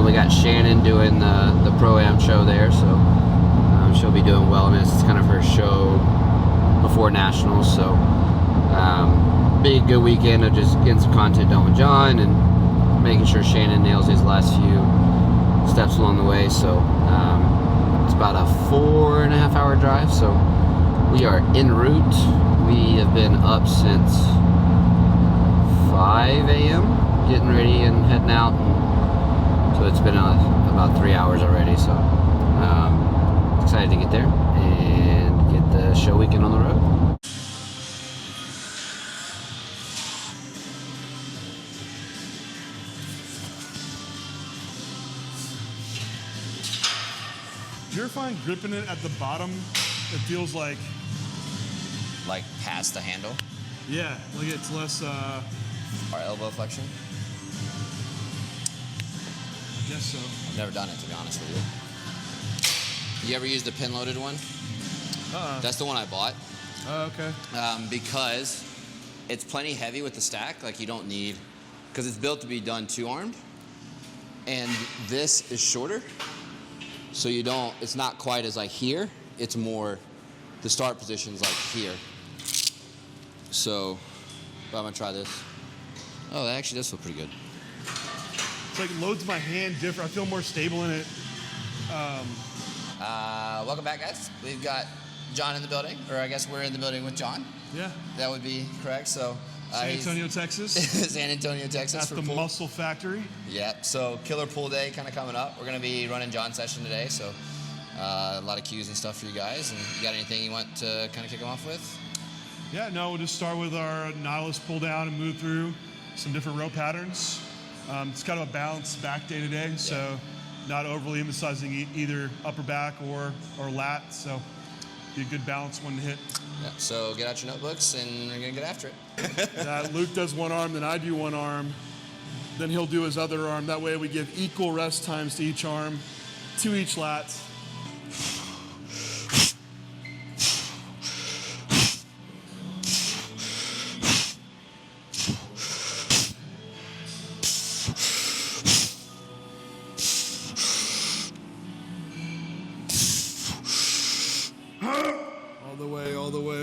We got Shannon doing the Pro-Am show there, so she'll be doing well in this. It's kind of her show before Nationals, so be a good weekend of just getting some content done with John and making sure Shannon nails his last few steps along the way. So it's about a 4.5 hour drive, so we are en route. We have been up since 5 a.m. getting ready and heading out, and so it's been about 3 hours already, so excited to get there and get the show weekend on the road. Do you ever find gripping it at the bottom, it feels like past the handle? Yeah, like it's less Our elbow flexion? I guess so. I've never done it, to be honest with you. You ever used the pin-loaded one? That's the one I bought. Oh, okay. Because it's plenty heavy with the stack. Like, you don't need, because it's built to be done two-armed, and this is shorter, so you don't, it's not quite as like here. It's more, the start position's like here. So, I'm gonna try this. Oh, that actually does feel pretty good. It's like loads my hand different. I feel more stable in it. Welcome back, guys. We've got John in the building, or I guess we're in the building with John. Yeah. That would be correct. So San Antonio, Texas. San Antonio, Texas. At the pool. Muscle Factory. Yep. So killer pool day kind of coming up. We're going to be running John's session today. So a lot of cues and stuff for you guys. And you got anything you want to kind of kick them off with? Yeah, no, we'll just start with our Nautilus pull down and move through some different row patterns. It's kind of a balanced back day today, so not overly emphasizing either upper back or lat, so be a good balanced one to hit. Yeah, so get out your notebooks and we're going to get after it. Luke does one arm, then I do one arm, then he'll do his other arm. That way we give equal rest times to each arm, to each lat.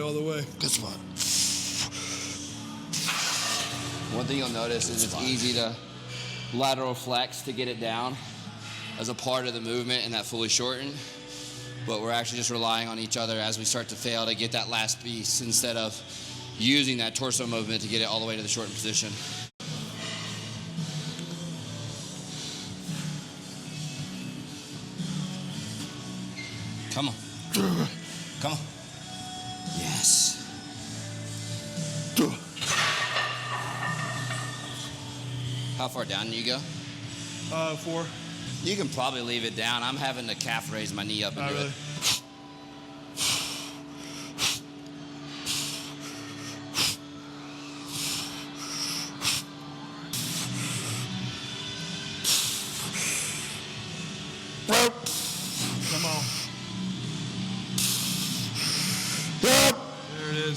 All the way. Good spot. One thing you'll notice is it's easy to lateral flex to get it down as a part of the movement and that fully shortened. But we're actually just relying on each other as we start to fail to get that last piece instead of using that torso movement to get it all the way to the shortened position. Come on. Come on. Yes. How far down do you go? 4. You can probably leave it down. I'm having to calf raise my knee up and do really. it. Come on.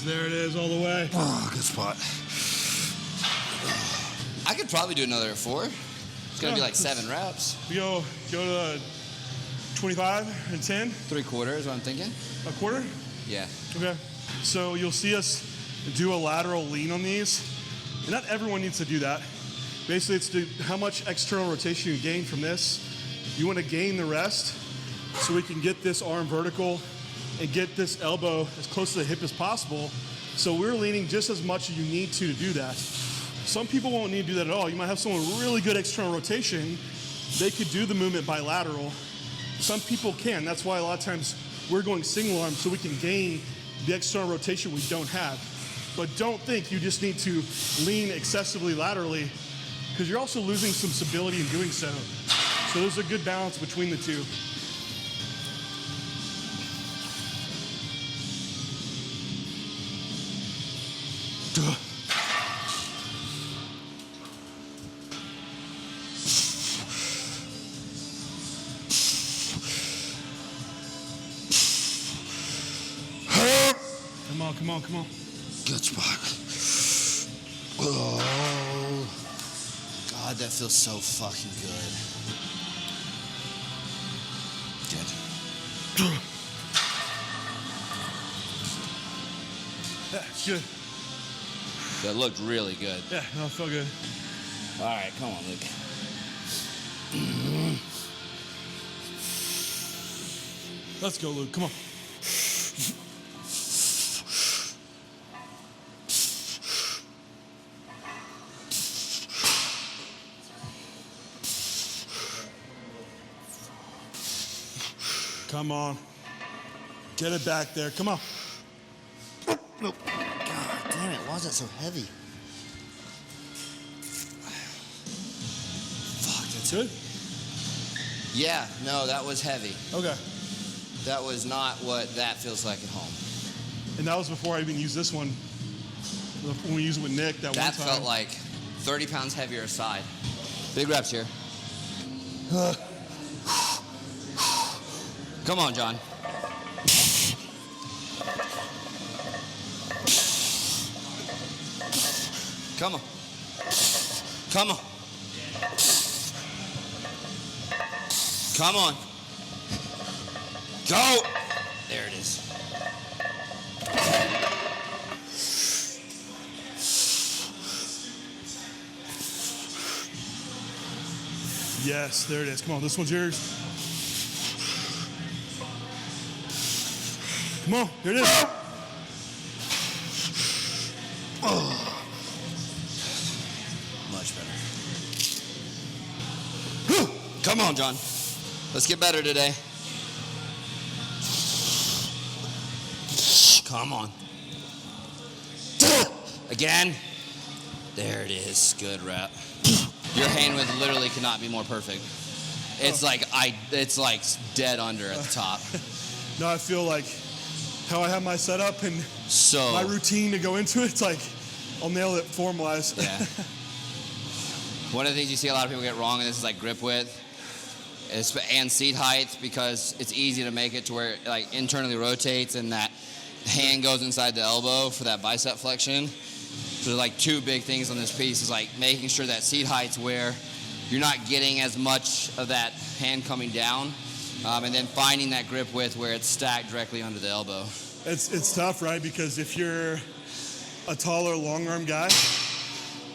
There it is, all the way. Oh, good spot. I could probably do another at 4. It's gonna be like 7 reps. We go to 25 and 10. 3/4 is what I'm thinking. A quarter? Yeah. Okay. So you'll see us do a lateral lean on these. And not everyone needs to do that. Basically, it's how much external rotation you gain from this. You want to gain the rest so we can get this arm vertical and get this elbow as close to the hip as possible. So we're leaning just as much as you need to do that. Some people won't need to do that at all. You might have someone with really good external rotation. They could do the movement bilateral. Some people can. That's why a lot of times we're going single arm so we can gain the external rotation we don't have. But don't think you just need to lean excessively laterally, because you're also losing some stability in doing so. So there's a good balance between the two. Come on. Good spot. Oh. God, that feels so fucking good. good. Yeah, it's good. That looked really good. Yeah, no, it felt good. All right, come on, Luke. Let's go, Luke. Come on. Come on. Get it back there. Come on. Nope. God damn it, why is that so heavy? Fuck, that's Good? Yeah, no, that was heavy. Okay. That was not what that feels like at home. And that was before I even used this one. When we used it with Nick that one That time. felt like 30 pounds heavier aside. Big reps here. Come on, John. Come on. Come on. Come on. Go. There it is. Yes, there it is. Come on, this one's yours. Come on, here it is. Much better. Come on, John. Let's get better today. Come on. Again. There it is. Good rep. Your hand width literally cannot be more perfect. It's like dead under at the top. Now I feel like how I have my setup and So my routine to go into it, it's like I'll nail it form-wise. yeah. One of the things you see a lot of people get wrong in this is like grip width and seat height, because it's easy to make it to where it like internally rotates and that hand goes inside the elbow for that bicep flexion. So there's like two big things on this piece is like making sure that seat height's where you're not getting as much of that hand coming down, and then finding that grip width where it's stacked directly under the elbow. It's tough, right? Because if you're a taller, long arm guy,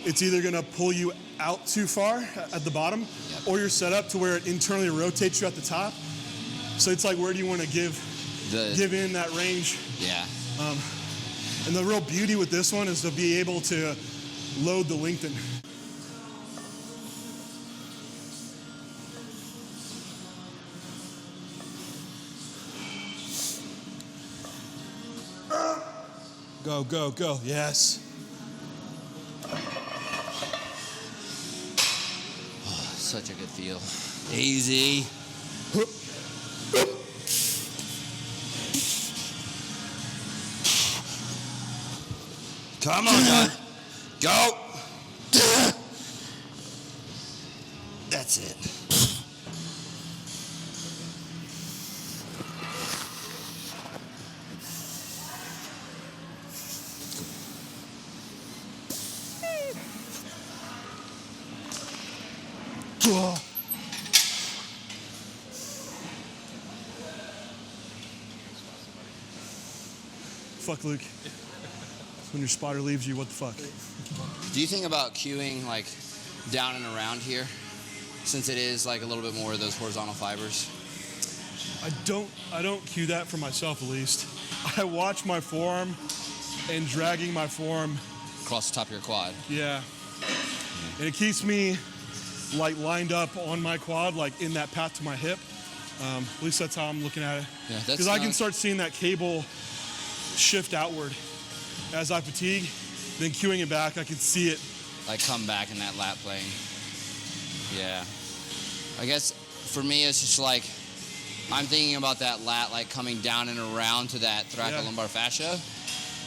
it's either gonna pull you out too far at the bottom, or you're set up to where it internally rotates you at the top. So it's like, where do you want to give in that range? Yeah. And the real beauty with this one is to be able to load the lengthen. Go, go, go. Yes. Such a good feel. Easy. Come on, John. Go. That's it. Fuck, Luke. When your spotter leaves you, what the fuck? Do you think about cueing like down and around here, since it is like a little bit more of those horizontal fibers? I don't cue that for myself, at least. I watch my forearm and dragging my forearm. Across the top of your quad. Yeah. And it keeps me like lined up on my quad, like in that path to my hip. At least that's how I'm looking at it. Yeah, that's because I can start seeing that cable shift outward as I fatigue. Then cueing it back, I can see it. Like come back in that lat plane. Yeah. I guess for me, it's just like, I'm thinking about that lat like coming down and around to that thoracolumbar fascia.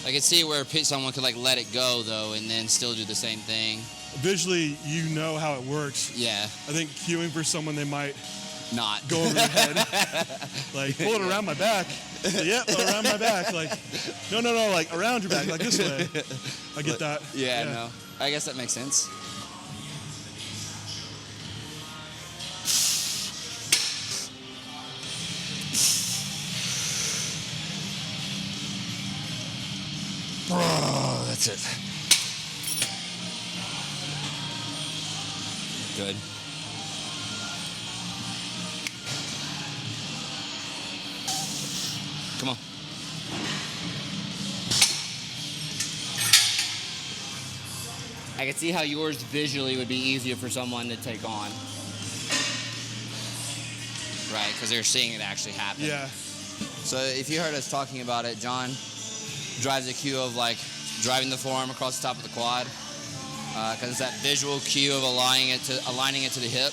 I could see where someone could like let it go though, and then still do the same thing. Visually, you know how it works. Yeah. I think cueing for someone, they might not go over their head. Like, pull it around my back. Yeah, around my back. Like, no, like around your back, like this way. I get that. Yeah, no. I guess that makes sense. That's it. Good. Come on. I can see how yours visually would be easier for someone to take on. Right, because they're seeing it actually happen. Yeah. So if you heard us talking about it, John drives a cue of like driving the forearm across the top of the quad, because it's that visual cue of aligning it to the hip,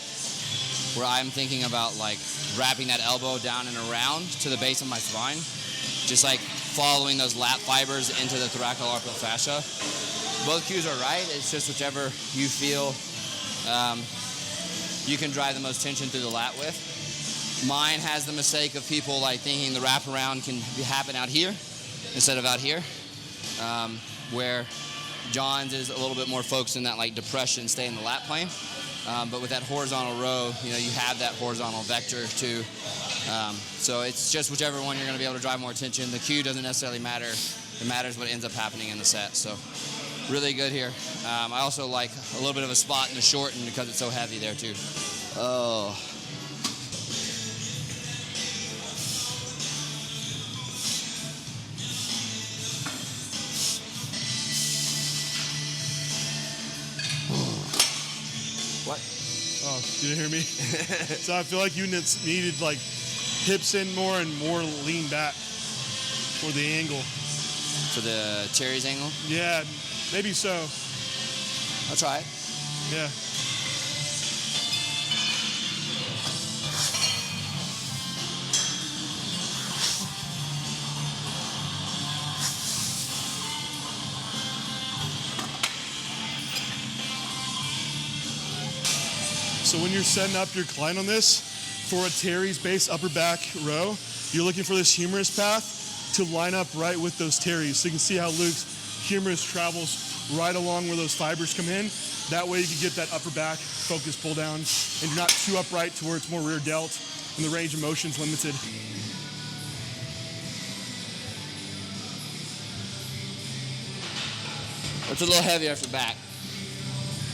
where I'm thinking about like wrapping that elbow down and around to the base of my spine, just like following those lat fibers into the thoracolumbar fascia. Both cues are right. It's just whichever you feel you can drive the most tension through the lat with. Mine has the mistake of people like thinking the wraparound can happen out here instead of out here, where John's is a little bit more focused in that like depression, stay in the lat plane. But with that horizontal row, you know, you have that horizontal vector too. So it's just whichever one you're going to be able to drive more attention. The cue doesn't necessarily matter. It matters what ends up happening in the set. So really good here. I also like a little bit of a spot in the shorten because it's so heavy there too. Oh. What? Oh, you didn't hear me? So I feel like you needed like hips in more and more lean back for the angle. For the Terry's angle? Yeah, maybe so. I'll try it. Yeah. So when you're setting up your climb on this, for a Terry's base upper back row, you're looking for this humerus path to line up right with those Terry's. So you can see how Luke's humerus travels right along where those fibers come in. That way you can get that upper back focus pull down, and you're not too upright to where it's more rear delt and the range of motion's limited. It's a little heavier after back.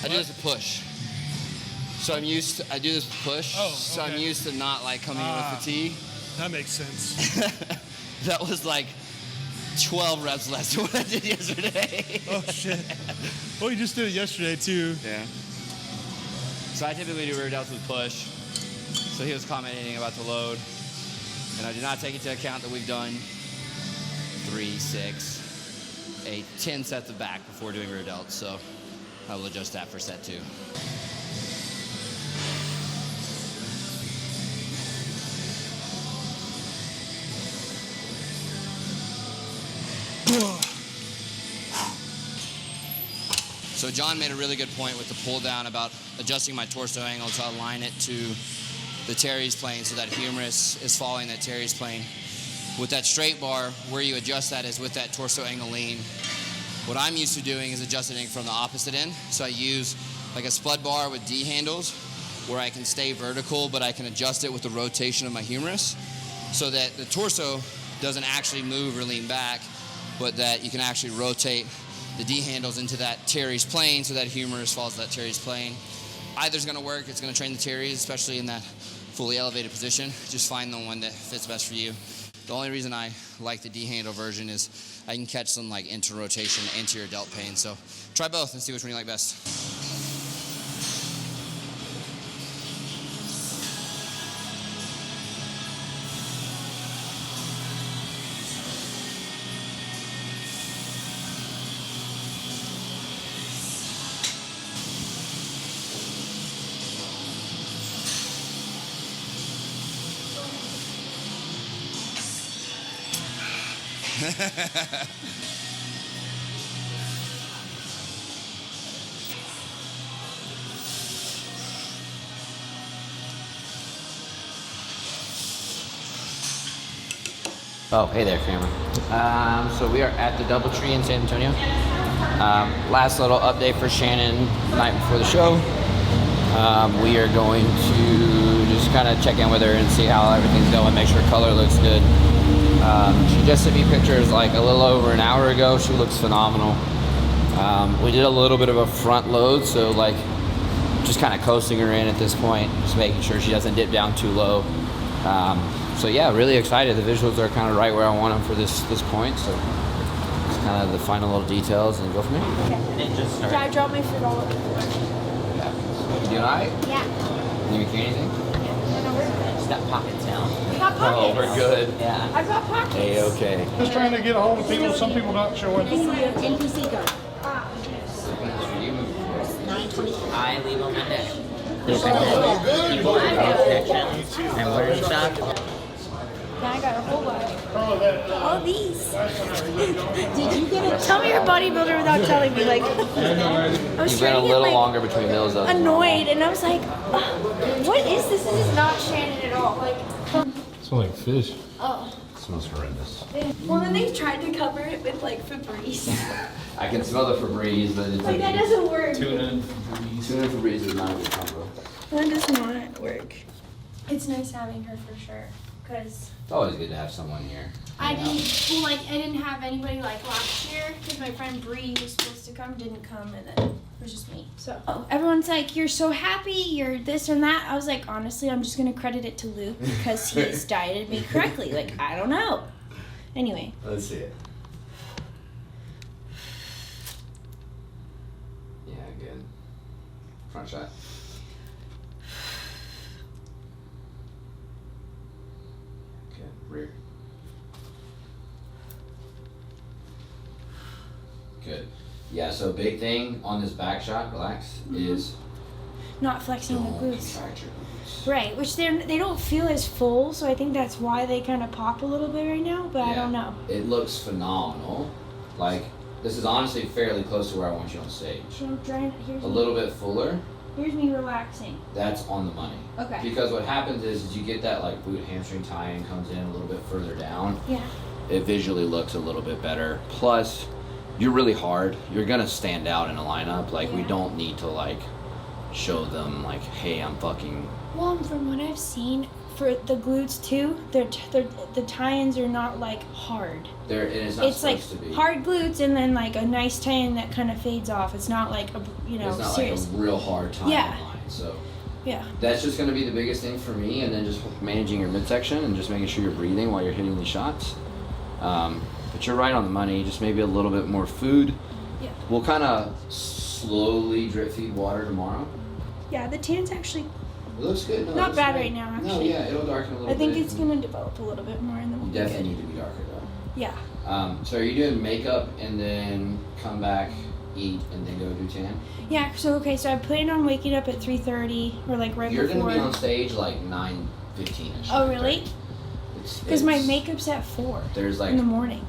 I do this to push. So I do this push. Oh, okay. So I'm used to not like coming in with fatigue. That makes sense. That was like 12 reps less than what I did yesterday. Oh shit. Well, you just did it yesterday too. Yeah. So I typically do rear delts with push. So he was commenting about the load. And I did not take into account that we've done 3, 6, 8, 10 sets of back before doing rear delts. So I will adjust that for set 2. So John made a really good point with the pull down about adjusting my torso angle to align it to the Terry's plane so that humerus is following that Terry's plane. With that straight bar, where you adjust that is with that torso angle lean. What I'm used to doing is adjusting from the opposite end. So I use like a spud bar with D handles where I can stay vertical, but I can adjust it with the rotation of my humerus so that the torso doesn't actually move or lean back, but that you can actually rotate the D handles into that Terry's plane so that humerus falls to that Terry's plane. Either's gonna work. It's gonna train the Terry's, especially in that fully elevated position. Just find the one that fits best for you. The only reason I like the D handle version is I can catch some like inter-rotation, anterior delt pain. So try both and see which one you like best. Oh, hey there, camera. So we are at the DoubleTree in San Antonio. Last little update for Shannon night before the show. We are going to just kind of check in with her and see how everything's going, make sure color looks good. She just sent me pictures like a little over an hour ago. She looks phenomenal. We did a little bit of a front load, so like just kind of coasting her in at this point, just making sure she doesn't dip down too low. So yeah, really excited. The visuals are kind of right where I want them for this point, so just kind of the final little details and go from there. Okay. And then just start. Can I drop my food all over the floor? You doing alright? Yeah. Need me to carry anything? No, we're good. Just got pockets now. We got pockets. Oh, we're good. Yeah. I've got pockets. Hey, okay. Just trying to get a hold of people. Some people not showing. NPC card. I leave on my desk. There's a keyboard protection. And where is that? Now I got a whole bunch. All these. Did you get it? Tell me you're a bodybuilder without telling me. Like, I was You've trying been a to get little like longer between those though. annoyed, and I was like, what is this? This is not Shannon at all. Like, It's like fish. oh. Smells horrendous. Well, then they tried to cover it with like Febreze. I can smell the Febreze, but it's Like that doesn't work. Tuna and Febreze is not a good combo. That does not work. It's nice having her for sure, cause It's always good to have someone here. I didn't have anybody like last year because my friend Bree was supposed to come, didn't come, and then it was just me. So everyone's like, "You're so happy, you're this and that." I was like, honestly, I'm just gonna credit it to Luke because he's dieted me correctly. Like, I don't know. Anyway. Let's see it. Yeah, good. Front shot. Good. Rear. Good. Yeah, so big thing on this back shot, relax, is Not flexing the don't glutes. contract your glutes. Right, which they don't feel as full, so I think that's why they kind of pop a little bit right now. But I Yeah. don't know. It looks phenomenal. Like, this is honestly fairly close to where I want you on stage. So I'm trying. Here's A me. little bit fuller, Here's me relaxing. that's on the money. Okay. Because what happens is you get that like glute hamstring tie-in comes in a little bit further down. Yeah. It visually looks a little bit better. Plus, you're really hard. You're gonna stand out in a lineup. Like, we Yeah. don't need to like show them like, hey, I'm fucking. Well, from what I've seen, for the glutes too, the tie-ins are not like hard. There, and it's not It's like supposed to be. hard glutes and then like a nice tie-in that kind of fades off. It's not like a It's not serious. like a real hard tie-in Yeah. line. So. Yeah. That's just going to be the biggest thing for me, and then just managing your midsection and just making sure you're breathing while you're hitting these shots. But you're right on the money. Just maybe a little bit more food. Yeah. We'll kind of slowly drip feed water tomorrow. Yeah. The tan's actually. It looks good. No, it Not looks bad great. right now, No, actually. yeah, it'll darken a little I bit. think it's gonna develop a little bit more, and then we'll You be definitely good. need to be darker though. Yeah. So are you doing makeup and then come back, eat, and then go do tan? Yeah. So I plan on waking up at 3:30 or like right You're before. going to be on stage like 9:15ish. Oh really? Because my It's- makeup's at 4 There's like in the morning.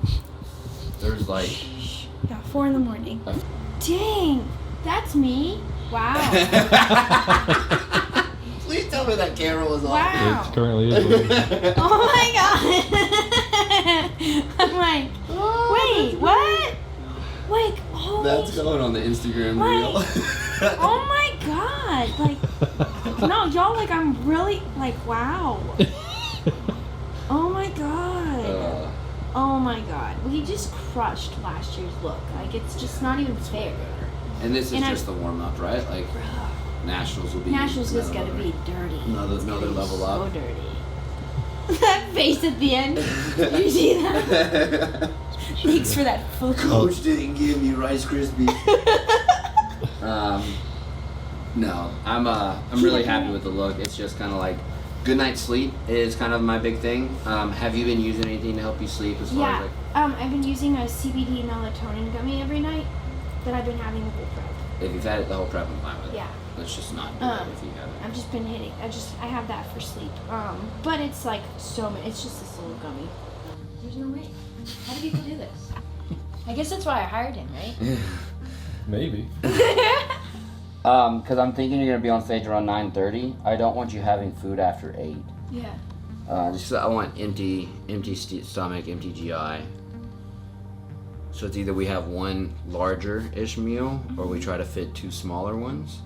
there's like Yeah, 4 in the morning. a Dang, that's me. Wow. Please tell me that camera was on. Wow. It currently is. Oh my god. I'm like, wait, what? Like, holy. That's going on the Instagram Like, reel. oh my god. Like, no, y'all, like, I'm really, like, wow. Oh my god. Oh my god. We just crushed last year's look. Like, it's just not even fair. And this is And just the warm up, right? Like Nationals will be. Nationals is another- gonna be dirty. Another level So up. dirty. That face at the end. You see that? Thanks for that focus. Coach didn't give me Rice Krispies. No, I'm really happy with the look. It's just kind of like good night's sleep is kind of my big thing. Have you been using anything to help you sleep as far as Yeah. like? I've been using a CBD melatonin gummy every night that I've been having the whole prep. If you've had it the whole prep, I'm fine with it. Yeah. Let's just not do it if you haven't. I've just been hitting. I have that for sleep. But it's like so many. It's just this little gummy. There's no way. How do people do this? I guess that's why I hired him, right? Maybe. Because I'm thinking you're gonna be on stage around 9:30. I don't want you having food after 8. Yeah. Just 'cause I want empty stomach, empty GI. So it's either we have one larger-ish meal, or we try to fit 2 smaller ones.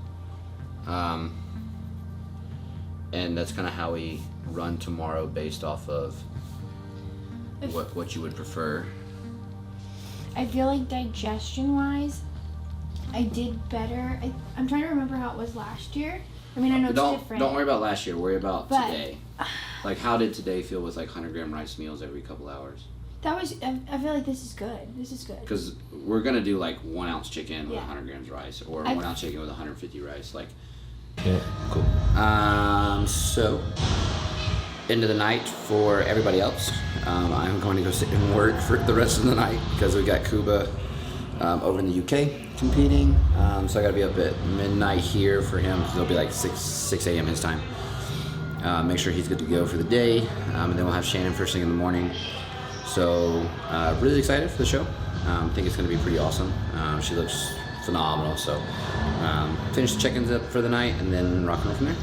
And that's kind of how we run tomorrow, based off of what you would prefer. I feel like digestion-wise, I did better. I'm trying to remember how it was last year. I mean, I know it's different. Don't worry about last year. Worry about But- today. Like, how did today feel with like 100-gram rice meals every couple hours? That was. I feel like this is good. This is good. Because we're gonna do like 1 ounce chicken with Yeah. 100 grams rice, or I've- 1 ounce chicken with 150 rice. Like, Yeah. cool. So into the night for everybody else. I'm going to go sit and work for the rest of the night because we got Cuba over in the UK competing. So I got to be up at midnight here for him because it'll be like 6 a.m. his time. Make sure he's good to go for the day, and then we'll have Shannon first thing in the morning. So really excited for the show. I think it's going to be pretty awesome. She looks phenomenal. So finish the check-ins up for the night and then rock and roll from there.